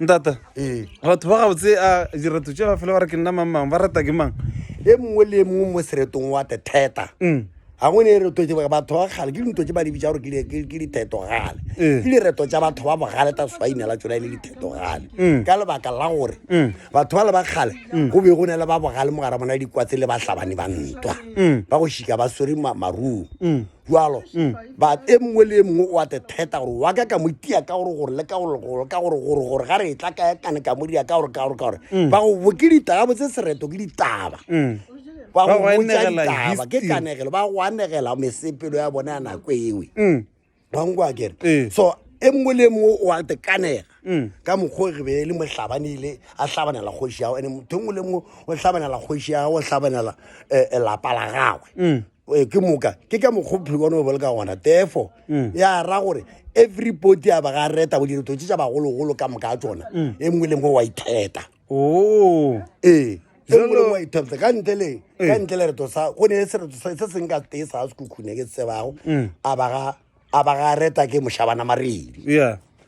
ntata batho ba gabotse a direto tse ba fela ba re ke nna mang ba rata ke mang e mongwe le mongwe mo seretong wa theta ga go ne e reto batho ba gale ke dinto tse ba di bitsa gore ke dithetogale ke direto tsa batho ba bogale ta swainela tsona e le dithetogale ka lebaka la gore batho ba le ba gale go be go ne le ba bogale mo gare bona dikwatse le ba tlhabane ba ntwa ba go shika ba swere maruo jalo ba e mongwe le mongwe wa theta gore wa ka mo tia ka gore le ka gore ga re tla ka kane ka mo dia ka gore ba go bokidita ga botse sereto ke ditaba ba go botsa ke kanegelo ba go anegela mesepelo ya bona ya nako ewe ba ngwa kere so e mongwe le mongwe wa kanega ka mokgwa re be le mohlabanile a hlabanela kgoši yago ene motho mongwe le mongwe o hlabanela kgoši yago o hlabanela lapa la gagwe ke moka ke ka mokgwa phekwane o bole ka gona therefore ya ra gore everybody a ba ga reta bo direto tse tsa bagologolo ka moka a tsona e mongwe le mongwe wa itheta jalo wa itheta ka ntle le reto sa go ne se reto se seng ka te sa se kukhune ke tsebago a ba ga reta ke moshabana maredi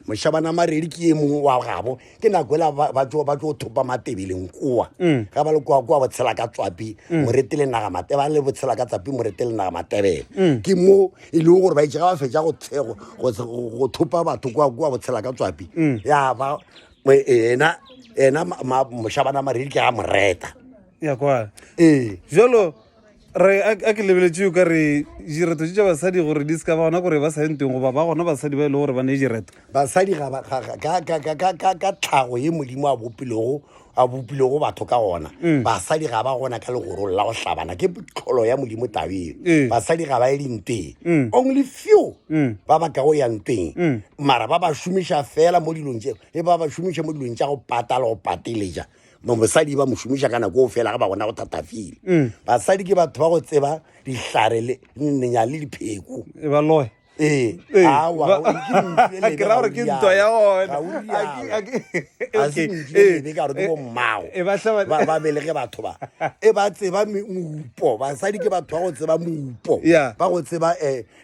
moshabana maredi ke e mongwe wa gabo ke nako ela ba tlo thopa matebeleng koa ga ba le koa ba tshela ka tswapi moretele naga mate ba le botshela ka tsapi moretele naga matebele ke mo e le gore ba itse ga ba fetsa go tshego go thopa batho koa ba tshela ka tswapi ya ba ena moshabana maredi ke ga moreta ya kwa jalo re a ke lebeletse yo ka re direto tša basadi gore di seka ba gona gore ba sa enteng goba ba gona basadi ba e le gore ba ne direto basadi ka tlhago ye modimo a bopilego batho ka gona basadi ga ba gona ka legoro la go hlabana ke tlholo ya modimo tabeng basadi ga ba e dinteng only few ba ba ka go yang teng mara ba ba šomiša fela mo dilong tšeo e ba ba šomiša mo dilong tša go patala go pateletša mosadi ba mošomiša ka nako o fela ga ba bona go thatafile basadi ke batho ba go tseba dihlare le nenya le dipheko e ba loe ke ra gore ke ntwa ya gona ke bommago ba belege batho ba e ba tseba meupo basadi ke batho ba go tseba meupo ba go tseba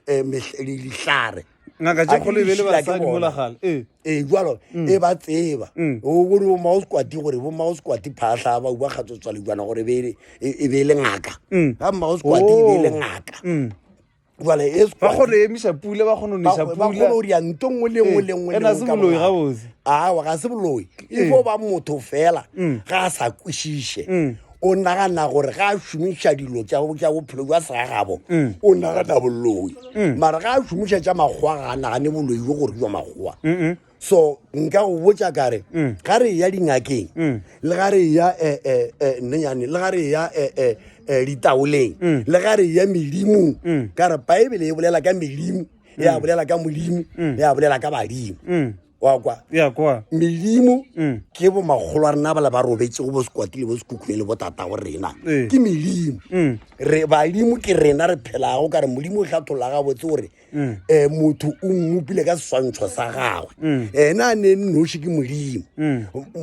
dihlare ngaka tse kgolo e be le basadi mo lagale jalo e ba tseba o bone bo maoskwati gore bo maoskwati phahla ba bua kgatsotswa le buana gore e be le ngaka ga maoskwati e be le ngaka jale ba kgone emisa pule ba kgone o nisa pule ba kgone o ria nto ngwe le ngwe ena se boloi ga bose awa ga se boloi e fo ba motho fela ga a sa kwešiše o nagana gore ga a šomiša dilo tša bophelo jwa segagabo o nagana boloi mara ga a šomiša tša makgowa ga a nagane boloi jo gore jwa makgowa so nka go botša kare ga re ya dingakeng le ga re ya nnenyane le ga re ya ditaoleng le ga re ya medimong ka re baebele e bolela ka medimo ya bolela ka modimo ya bolela ka badimo wa kwa medimo ke bo magolo a rena ba le ba robetse go bo sekwati le bo sekhukhune le botata go rena ke medimo badimo ke rena re phelago ka re modimo o tlhatholola ga botse gore motho o mmopile ka seswantšho sa gagwe ena a ne nnoši ke modimo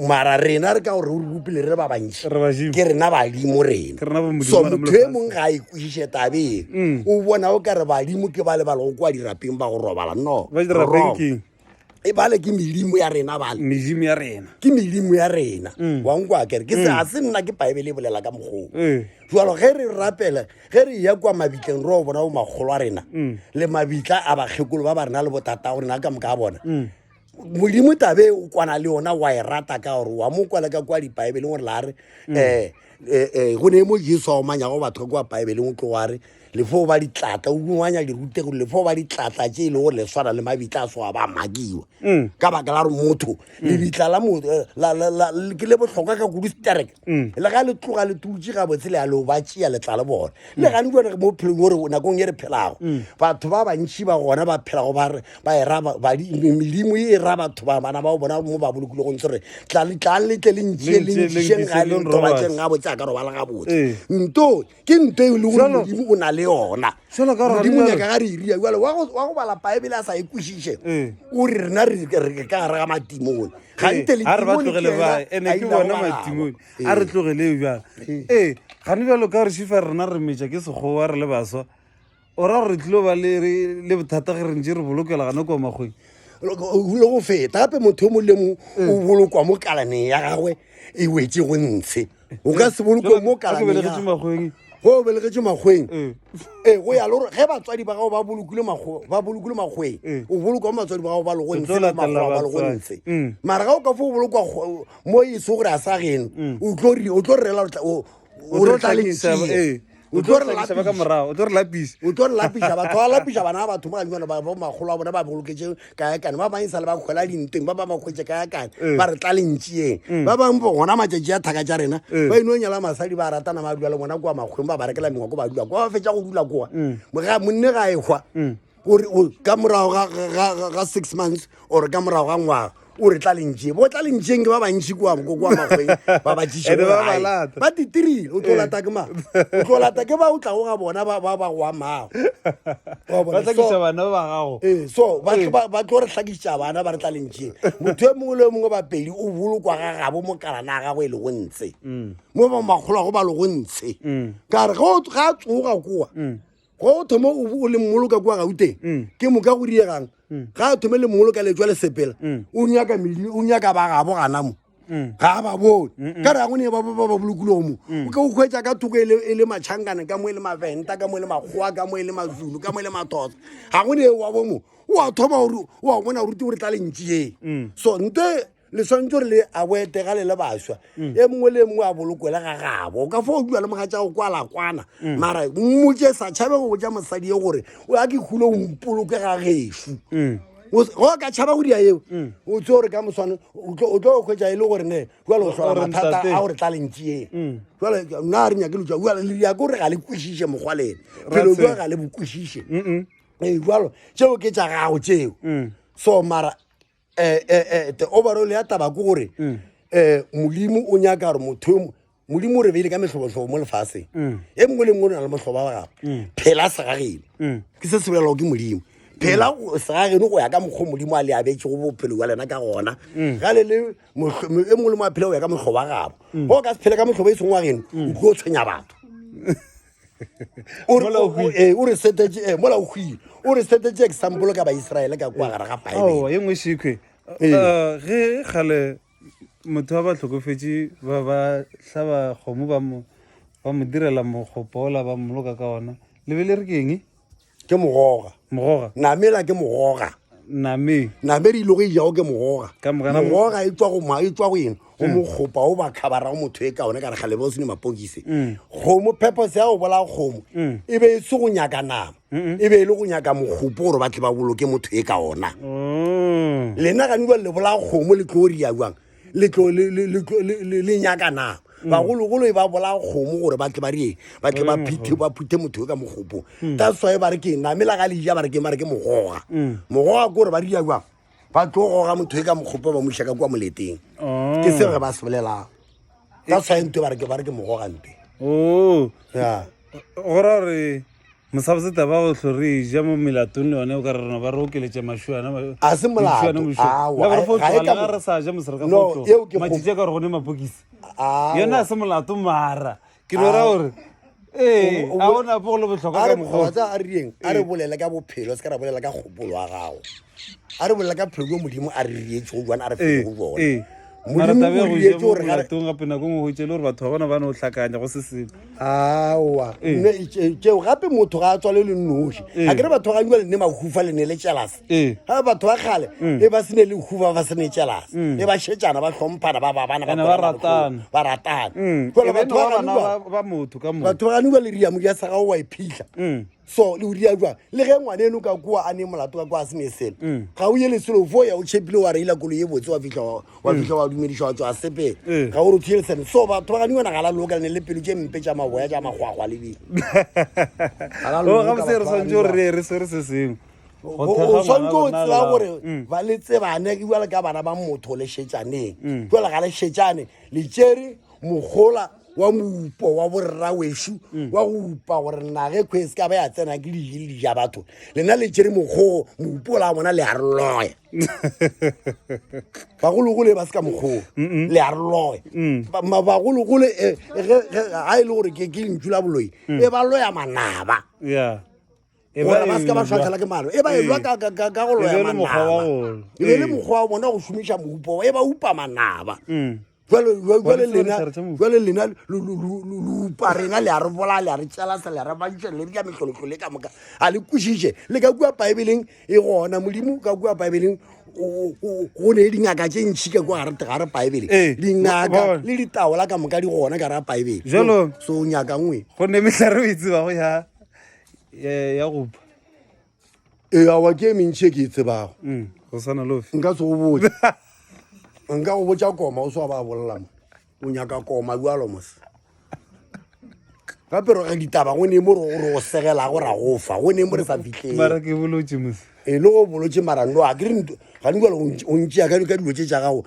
mara rena re ka gore o re bopile re ba bantšhi ke rena badimo rena so motho e mongwe ga a ikwešiše tabeng o bona o ka re badimo ke ba le ba le go kwa dirapeng ba go robala no e bale ke medimo ya rena ke medimo ya rena wa nkwa kere ke a se nna ke baebele e bolela ka mogolo jalo ge re rapela ge re ya kwa mabitleng re o bona bo magolo a rena le mabitla a bakgekolo ba ba rena le botata go rena ka moka a bona modimo tabe o kwana le yona wa e rata ka gore wa mo kwala ka kwa dibaebeleng gore la re go ne mo jesu a omanyago batho ka kwa baebeleng o tlo wa re lefo ba ditlatla o bungwanya dirutego lefo ba ditlatla tše e le gore le swara le mabitla a soa ba makiwa ka baka la re motho lebitla la ke le bohlokwa ka kudu stereke le ga le tloga le tutse ga botse le a le ba tšea letla le bona le gane jone mo phelong gore nakong e re phelago batho ba bantši ba gona ba phelago ba era medimo e ra batho ba bana ba bona mo ba bolokile go ntse re tla letle le ntšhišeng ga le ntobatšeng ga botse a ka robala ga botse nto ke nto e le gore modimo o na le yona modimo nyaka ga re iria jale wa go bala baebele a sa e kwešiše o re rena re ka gare ga matimone a re ba tlogele ba ene ke bona matimone a re tlogele bjale gane bjalo ka gore šifa rena re metša ke sekgowa re le baswa o ra gore re tlilo ba le bothata ge re ntse re bolokela gane kwa makgweng le go feta gape motho o mo le mo o bolokwa mo kalaneng ya gagwe e wetse go ntshe o ka se bolokwe mo kalaneng go belegetse makgweng go ya le gore ge batswadi ba gago ba bolokile makgweng o bolokwa mo batswadi ba gago ba le go ntshe ba le go ntshe mara ga o ka fo o bolokwa mo ese gore a sa geno o tlo rela o re tlalentšie o tlo re lapisa batho ba lapisa bana ba batho mo ganyana ba magolo a bona ba boloketse kaekane ba bangwe sale ba kgwela dinteng ba ba makgwetse kaekane ba re tlalentšieng ba bangwe bo gona matšatši a thaka tša rena ba ino nyala masadi ba ratana ba dula le bona kua makgweng ba barekela mengwa ko ba dula kwa ba fetša go dula koa monne ga ekgwa gore ka morago ga 6 months or ka morago ga ngwaga o re tlalentšie bo tlalentšeng ke ba bantšhi kua makgweng ba batšiše ba titirile o tlo lata ke ma o tlo lata ke ba o tlago ga bona ba go amago so ba tlo re hlakišitša bana ba re tlalentšeng motho e mongwe le mongwe bapedi o bolokwa ga gabo mo kalana a gagwe e le go ntshe mo ba magolo a go ba le go ntshe ka re ga a tsoga koa go thoma o le mmoloka kua gauteng ke moka go diegang ga a thome le mmoloka letswa le sepela o nyaka ba gabo ganamo ga ba bone ka re a gone ba bolokile mo o ka o kgwetsa ka thoko e le matšhankane ka mo e le maventa ka mo e le makgowa ka mo e le mazulu ka mo e le mathosa ga gone wa bomo o a thoma gore o a bona goruti gore tlalentšie so nte le swantse gore le a boetega le baswa e mongwe le mongwe a bolokwela ga gabo o ka fa o dula le mogatša go kwala kwana mara mmotse sa tšhabe go botša mosadi e gore o a ke kgule o mpoloke ga gešu go ka tšhaba go dia eo o tse gore ka moswane o tlo kgwetša e le gore ne jale o tlhola mathata a gore tlalentšeng jale nna a re nyake leja ke gore ga le kwešiše mokgwa lene phelo jwa ga le bokwešiše jalo tšeo ke tša gago tšeo so mara the overall ya taba ke gore modimo o nyaka gore motho modimo o re beile ka mehlobohlobo mo lefaseng e mongwe le mongwe o na le mohlobo wa gago phela segagene ke se se bolelago ke modimo phela segageno go ya ka mokgwa modimo a le abetse go bophelo wa lena ka gona ga le e mongwe le mo a phela go ya ka mohlobo wa gago go ka se phele ka mohlobo e seng wa geno o tlo o tshwenya batho o re setetse mola o hwile o re setetse example ka baiseraele ka kwa gara ga bible ye nngwe shikwe ge gale motho ba tlhokofetse ba hlaba kgomo ba mo direla mogopola ba mmoloka ka ona le be le re keng ke mogoga namela ke mogoga name di ile go ijago ke mogoga e tswa go eng o mokgopa o ba khabara go motho e ka one ka re gale bo sene mapokise kgomo purpose ya go bola kgomo e be e se go nyaka nama e be e le go nyaka mogopo gore ba tle ba boloke motho e ka ona lena ga nwa le bola kgomo le tlo ria jwang le nyaka nama bagologolo e ba bola kgomo gore ba tle ba rie ba tle ba phuthe motho ka mogopo that's why ba re ke namela ga le ja ba re ke mogoga ke gore ba ria jwang ba tlo goga motho e ka mogopo ba mo shaka kwa moleteng ke se re ba se bolelang ka saente ba re ke mogogante ya gora re mosaboseta ba go tlhore ja mo melatong le one o ka re rena ba re okeletše mašwana a se molato re sa ja mosere ka fotlo matšitše ka gore gone mapokisi yona a se molato mara ke no ra gore a ona po go le botlhokwa ka mogotsa a rieng a re bolela ka bophelo se ka ra bolela ka kgopolo wa gago a re bolela ka phelo modimo a re rietse go jwana a re fele go bona moratabegotong gape nako ngwe goitse le gore batho ba bona ba ne o tlhakanya go se sengwe aowa tšeo gape motho ga a tswa le le nnoši ga kere batho ga nwa lene mahufa le ne le tšelase ga batho ba kgale e ba sene le hufa ba sene tšelase e ba šetšana ba tlhomphana ba ratana batho ba ganwa le riamo ya sa gago wa iphitlha so le o dia jwa le ge ngwane eno ka kwa a ne molato ka kwa a sene selo ga o ye leselo fo ya o tšhepile wa reila kolo ye botse wa fitlha wa dumediša wa tswa a sepele ga gore o thielesene so batho ba gane nagala loka lene le pelo tše mpe tša maboya tša magwagwa le bile gabose re swantse gore re se sengwe o swantse o tseba gore ba le tsebane ke bjale ka bana ba motho le šetšaneng jale ga le šetšane le tšere mogola wa muupo wa borra wešo wa go upa gore nage kgwe se ka ba ya tsena ke dijile ja batho lena le tšere mokgogo muupo la bona le a re loya bagologole ba se ka mokgogo le a re loya bagologole ga e le gore ke lentšu la boloi e ba loya manaba gore ba se ka ba tshwantlhela ke mano e ba elwa ka go loya manaba e be le mokgwa wa bona go šomiša moopo e ba upa manaba jale lena le upa rena le a re bola le a re tšalasa le a re bantšha le re ka metlholotlhole ka moka a le kwešiše le ka kua baebeleng e gona modimo ka kua baebeleng go ne dingaka tše ntšhi ka kua gare baebele dingaka le ditaola ka moka di gona ka ra baebele so o nyaka ngwe go ne metlhare o itsebago ya gopa awa ke mentšhi e ke e tsebago go sana lofe nka se go botse nka go botsa koma o se wa ba bolela mo o nyaka koma bualo mose gape re ditaba go ne mo re go segela go ra go fa go ne mo re sa fitlheng mara ke bolotse mose e le go bolotse mara no a kere ga di kwala o ntšea ka dilo tše tša gago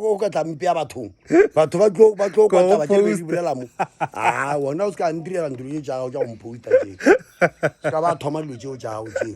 o ka tlampea bathong batho ba tlo kwataba tše be di bolela mo a wona o se ka ntirela dilo tše tša gago tša go mposta tšeo se ka ba thoma dilo tšeo tša gago tšeo